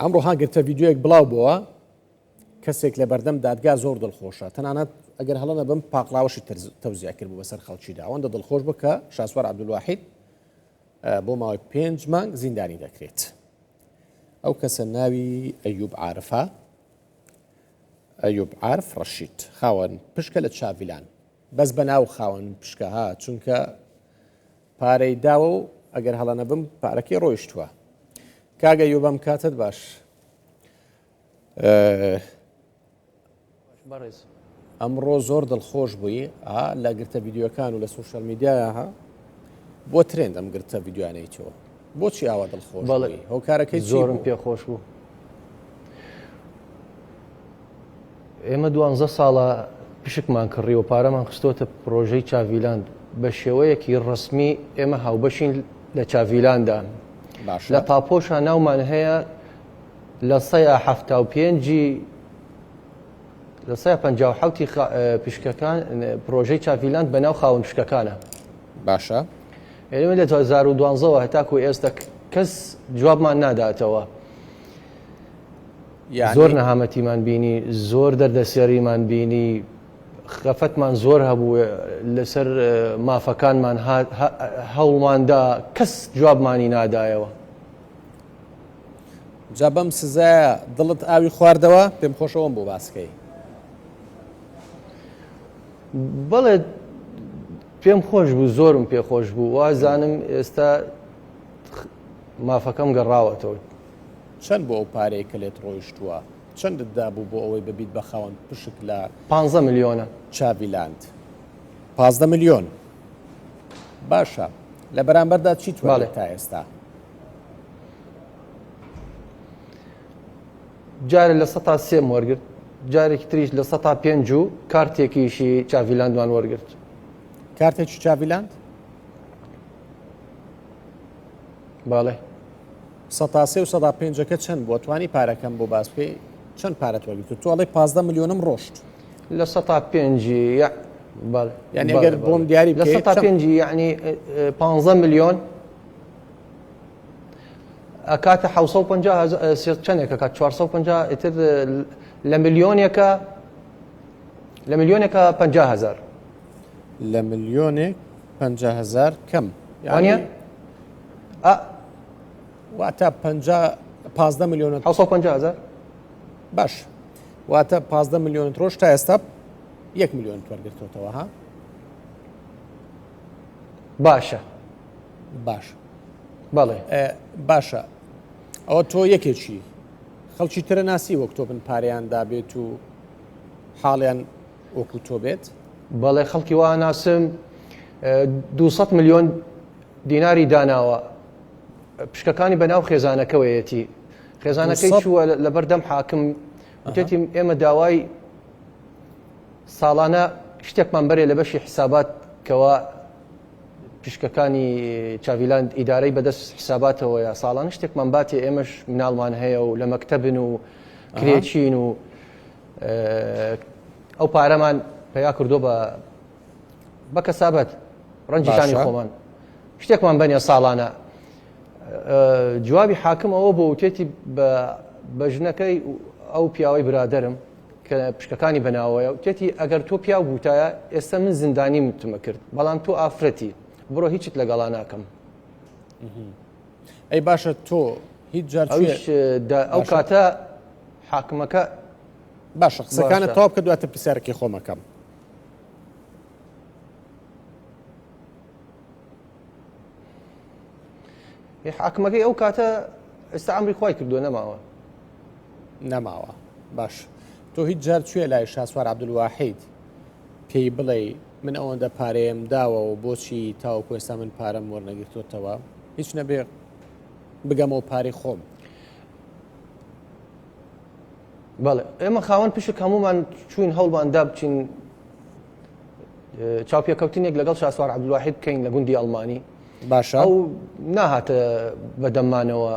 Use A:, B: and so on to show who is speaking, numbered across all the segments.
A: ئەمڕۆ هاگرتە ڤیددیوەک بڵاو بووە کەسێک لە بەردەم دادگا زۆر دڵخۆشە تەنانەت ئەگەر هەڵە نەبم پاقلاوەشی تەوزیع کرد بوو بەسەر خەڵکیدا ئەوەندە دڵخۆش بکە شاسوار عەبدولواحید بۆ ماوەی 5 مانگ زیندانی دەکرێت. ئەو کەسە ناوی ئەیوب عارفە، ئەیوب عارف ڕەشید، خاوەن پشکە لە چاڤیلان، بەس بە ناو خاوەن پشکەها چونکە پارەی داوە و ئەگەر هەڵە نەبم پارەکەی ڕۆیشتووە. کاگە ئەیوب ئەم کاتت باش. ئەمڕۆ زۆر دڵخۆش بووی لە گرتە ڤیددیوەکان و لە سوشەل میدیاها بۆ ترێند ئەم گرتە ڤیددیوانەیەوە. بۆچی ئاوا دڵخۆش بووی؟ هۆکارەکەی
B: زۆرم پێخۆش بوو. ئێمە 12 ساڵە پشکمان کڕیەوە پارەمان خستۆتە پرۆژەی چاڤیلاند بە شێوەیەکی ڕسمی ئێمە هاوبەشین لە چاڤیلاندا. لە پاپۆشە ناومان هەیە لە 175 لە 157 پشکەکان پرۆژەی چاڤیلاند بەناو خاوەن پشکەکانە.
A: باشە.
B: ئێمە لە 2012 هەتاکو ئێستا کەس جوابمان ناداتەوە. زۆر نەهامەتیمان بینی، زۆر دەردەسێریمان بینی، خەفەتمان زۆر هەبوو لەسەر مافەکانمان هەوڵماندا کەس جوابمانی نادایەوە.
A: جا بەم سزایە دڵت ئاوی خواردەوە؟ پێم خۆشەوەم بۆ باسکەی.
B: بەڵێ پێم خۆش بوو، زۆرم پێخۆش بوو، وازانم ئێستا مافەکەم گەڕاوەتەوە.
A: چەند بۆ ئەو پارەیە کە لێت ڕۆیشتووە؟ چەندت دابوو بۆ ئەوەی ببیت بە خاوەن پشک لە
B: 15 ملیۆنە
A: چاڤیلاند؟ 15 ملیۆن. باشە، لە بەرامبەردا چی توانێت تا ئێستا؟
B: جارێک لە 103 وەرگرت، جارێکی تریش لە 105 و کارتێکیشی چاڤیلاندوان وەرگرت.
A: کارتێکی چاڤیلاند؟
B: باڵێ.
A: 103 و 105ەکە چەند بۆ توانی پارەکەم بۆ باس بکەی؟ چەند پارەت وەرگرت؟ توڵی 15 ملیۆنم ڕۆشت.
B: لە 105 باڵێ.
A: یعنی ئەگەر بۆم دیاری
B: بکەیت لە 105 یعنی 15 ملیۆن ئەکاتە 750 چەندێکە کات 450 ئیتر لە ملیۆنێکە 50,000.
A: لە ملیۆنێک 50,000 کەم
B: وانە؟
A: واتە 15 ملیۆن
B: 750,000
A: باش، واتە 15 ملیۆن ڕۆژ تا ئێستا 1 ملیۆن وەرگرتوتەوە. ها
B: باشە.
A: باش
B: بەڵێ
A: باشە. ئەوە تۆ یەکێکی خەڵکی ترە ناسی وەک تۆ بن پارەیان دابێت و حاڵیان وەکو تۆ بێت؟
B: بەڵێ خەڵکی وا ناسم 200 ملیۆن دیناری داناوە پشکەکانی بەناو خێزانەکەوەیەتی. خێزانەکەی چووە لە بەردەم حاکم وتێتی ئێمە داوای ساڵانە شتێکمان بەرێ لە بەشی حسابات کەوا پشکەکانی چاڤیلاند ئیدارەی بەدەست حساباتەوەیە ساڵانە شتێکمان باتێ ئێمەش مناڵمان هەیە و لە مەکتەبن و کرێچین و ئەو پارەمان پیا کردۆ بە کەسابەت ڕەنجیشانی خۆمان شتێکمان بەنێ ساڵانە. جوابی حاکم ئەوە بۆ وتێتی بە ژنەکەی ئەو پیاوەی برادرم کە پشکەکانی بەناوەیە وتێتی ئەگەر تۆ پیاو بووتایە ئێستا من زیندانی متمە کرد بەڵام تۆ ئافرەتی بڕۆ هیچت لەگەڵا ناکەم.
A: ئەی باشە تۆ هیچ جار
B: ئەو کاتە حاکمەکە
A: باشە قسەکانت تەواو بکە دواتە پرسیارێکی خۆمەکەم.
B: حاکمەکەی ئەو کاتە ئێستا ئەمری خوای کردووە
A: نەماوە. باش، تۆ هیچ جار کوێ لای شاسوار عەبدولواحید پێی بڵێ من ئەوەندە پارەیەم داوە و بۆچی تاوەکو ئێستا من پارەم وەرنەگرتوتەوە هیچ نەبێ بگەمەوە پارەی خۆم؟
B: بەڵێ ئێمە خاوەن پشک هەمومان چوین هەوڵمان دا بچین چاوپێکەوتنێک لەگەڵ شاسوار عەبدولواحید بکەین لە گوندی ئەڵمانی.
A: باشە.
B: ئەو ناهاتە بەدەممانەوە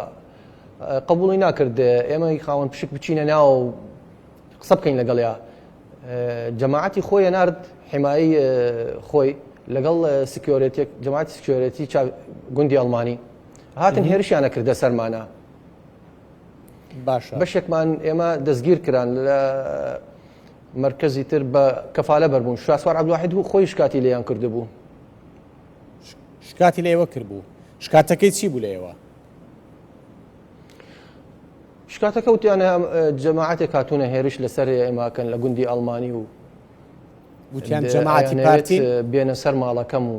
B: قبوڵی ناکرد ئێمە خاوەن پشک بچینە ناو و قسە بکەین لەگەڵیا. جەماعەتی خۆی نارد حیمایی خۆی لەگەڵ سکیۆرێتێک جەماعەتی سکیۆرێتی گوندی ئەڵمانی هاتن هێرشیانە کردە سەرمانە.
A: باشە
B: بەشێکمان ئێمە دەستگیر کران لە مرکزی تر بە کەفالە بەربوون. شاسوار عەبدولواحید خۆی شکاتی لێیان کردبوو.
A: شکاتی لە ئێوە کردبوو. شکاتەکەی چی بوو لە ئێوە؟
B: شکاتەکە وتیانە جەماعەتێک هاتوونە هێرش لەسەر ئێماکەن لە گوندی ئەڵمانی و
A: وتیان جەماعەتی پارتی
B: بێنە سەر ماڵەکەم و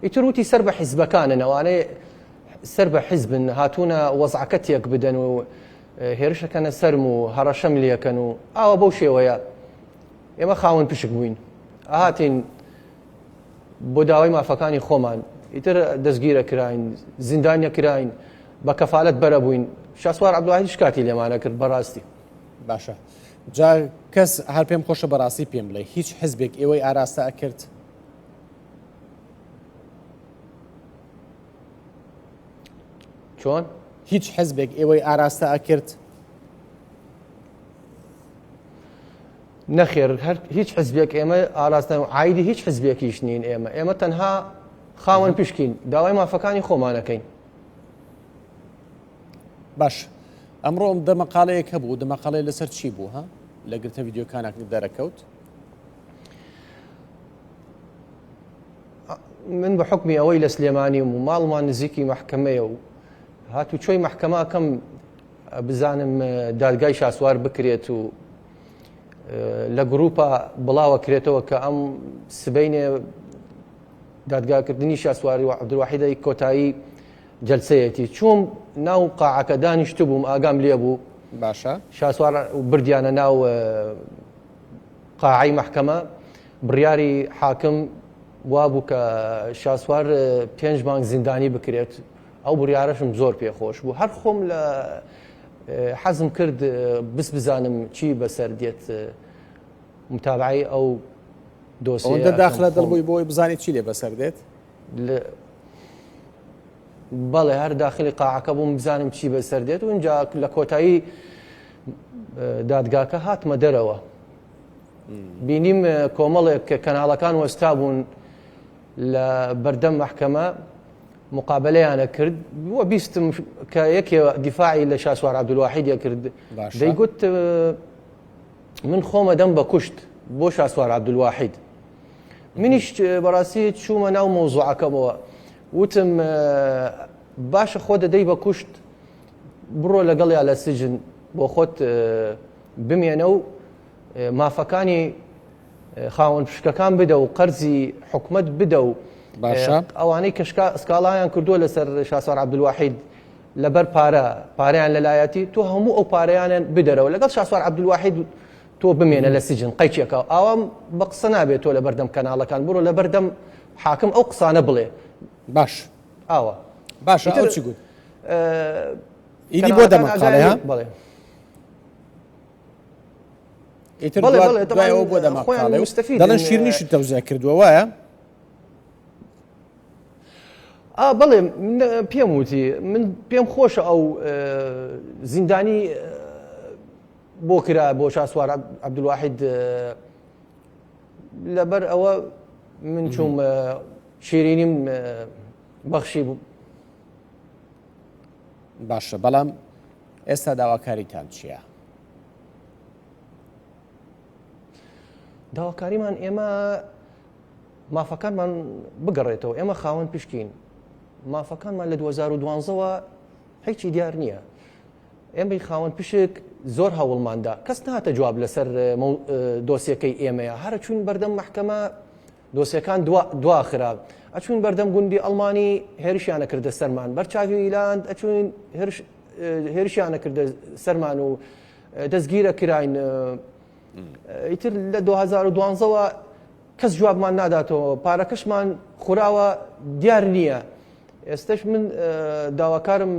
B: ئیتر وتی سەر بە حیزبەکانن، ئەوانەیە سەر بە حیزبن هاتوونە وەزعەکە تێک بدەن و هێرشەکەنە سەرم و هەڕەشەم لێەکەن و ئاوە بەو شێوەیە ئێمە خاوەن پشک بووین. ئاهاتین بۆ داوای مافەکانی خۆمان، ئیتر دەستگیرە کراین، زیندانیە کراین، بە کەفالەت بەرە بووین. شاسوار عەبدولواحید شکاتی لێمانە کرد بەڕاستی.
A: باشە جا کەس هەر پێم خۆشە بەڕاستی پێم بڵێ هیچ حزبێک ئێوەی ئاراستە ئەکرد؟
B: چۆن؟
A: هیچ حزبێک ئێوەی ئاراستە ئەکرد؟
B: نەخێر هیچ حزبێک ئێمە ئاراستە عایدی هیچ حزبێکیش نین. ئێمە تەنها خاوەن پشکین، داوای مافەکانی خۆمانەکەین.
A: باش ئەمڕۆ ئەم دەمەقالەیەک هەبوو، دەمەقالەی لەسەر چی بوو ها لە گرتە ڤیدیۆکانێک دەرەکەوت؟
B: من بە حکمی ئەوەی لە سلێمانی و ماڵمان نزیکی مەحکەمەیە و هاتو چۆی مەحکەماکەم بزانم دادگای شاسوار بکرێت و لە گروپە بڵاوە کرێتەوە کە ئەم سبەینێ دادگاکردنی شاسواری و عەبدولواحیدی کۆتایی جەلسەیەتی چووم ناو قاعەکە دانیشتو بووم ئاگام لێ بوو.
A: باشە
B: شاسوار بردیانە ناو قاعەی مەحکەمە. بڕیاری حاکم وابوو کە شاسوار 5 مانگ زیندانی بکرێت. ئەو بڕیارەشم زۆر پێخۆش بوو. هەر خۆم لە حەزم کرد بزانم چی بەسەر دێت متابعی ئەو دۆسیە.
A: ئەوەندە داخلە دڵبووی بۆی بزانێت چی لێ بەسەر دێت؟
B: بەڵێ هەر داخلی قاعەکە بووم بزانم چی بەسەر دێت و اینجا لە کۆتایی دادگاکە هاتمە دەرەوە. بینیم کۆمەڵێک کە کەناڵەکان وەستا بوون لە بەردەم مەحکەمە مقابلەیانە کرد وە بیستم کە یەکێ دیفاعی لە شاسوار عەبدولواحیدیە کرد. دەیگوت من خۆمە دەم بە کوشت بۆ شاسوار عەبدولواحید. منیش بەڕاستی چوومە ناو مۆزوعەکەمەوە وتم باشە خۆ دەدەی بە کوشت بڕۆ لەگەڵیا لە سجن بۆ خۆت بمێنە و مافەکانی خاوەن پشکەکان بدە و قەرزی حکومەت بدە و ئەوانەی کە سکاڵایان کردووە لەسەر شاسوار عەبدولواحید لەبەر پارەیان لەلایەتی تۆ هەموو ئەو پارەیانیان بدەرەوە لەگەڵ شاسوار عەبدولواحید تۆ بمێنە لە سجن قەیچێکە. ئەوە بە قسە نابێت تۆ لە بەردەم کەناڵەکان بڕۆ لە بەردەم حاکم ئەو قسانە بڵێ.
A: باش
B: ئاوە
A: باشە ئەو چی گوت؟ ئیدی بۆ دەمەقالەیە
B: بڵێ
A: ئیتر دوایەوە بۆ دەمەقالێ دەڵێن شیرنیشت تەوزیع کردووە وایە؟
B: بەڵێ پێم وتی من پێم خۆشە ئەو زیندانی بۆ کرا بۆ شاسوار عەبدولواحید لەبەر ئەوە من چوم شیرینیم بەخشی بوو.
A: باشە بەڵام ئێستا داواکاریتان چییە؟
B: داواکاریمان ئێمە مافەکانمان بگەڕێتەوە. ئێمە خاوەن پشکین مافەکانمان لە 2012ەوە هیچی دیار نییە. ئێمەی خاوەن پشک زۆر هەوڵماندا کەس ناتە جواب لەسەر دۆسیەکەی ئێمەیە. هەرە چوون بەردەم مەحکەمە دۆسیەکان دواخرا ئەچوون بەردەم گوندی ئەڵمانی هێرشیانە کردە سەرمان بەرچاوی ئیلاند ئەچوون هێرشیانە کردە سەرمان و دەستگیرە کراین. ئیتر لە 2012ەوە کەس جوابمان ناداتەوە پارەکەشمان خوراوە دیار نییە. ئێستش من داواکارم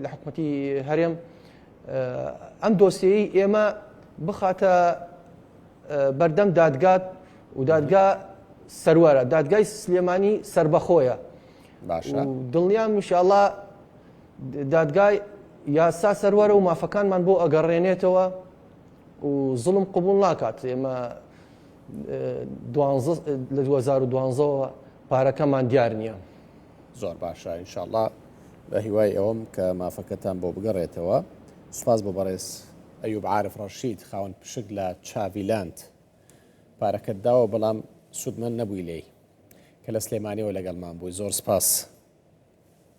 B: لە حکومەتی هەرێم ئەم دۆسیەی ئێمە بخاتە بەردەم دادگات و دادگا سەروەرە دادگای سلێمانی سربەخۆیە. دڵنیام ئینشاءڵڵا دادگای یاسا سەروەرە و مافەکانمان بۆ ئەگەڕێنێتەوە و زڵم قبول ناکات. ئێمە لە 2012ەوە پارەکەمان دیار نییە.
A: زۆر باشە ئینشاءڵڵا بە هیوای ئەوم کە مافەکەتان بۆ بگەڕێتەوە. سوپاس بۆ بەڕێز ئەیوب عارف ڕەشید خاوەن پشک لە چاڤیلاند پارەکەت داوە بەڵام سوودمەند نەبووی لێی کە لە سلێمانیەوە لەگەڵمان بووی. زۆر سپاس.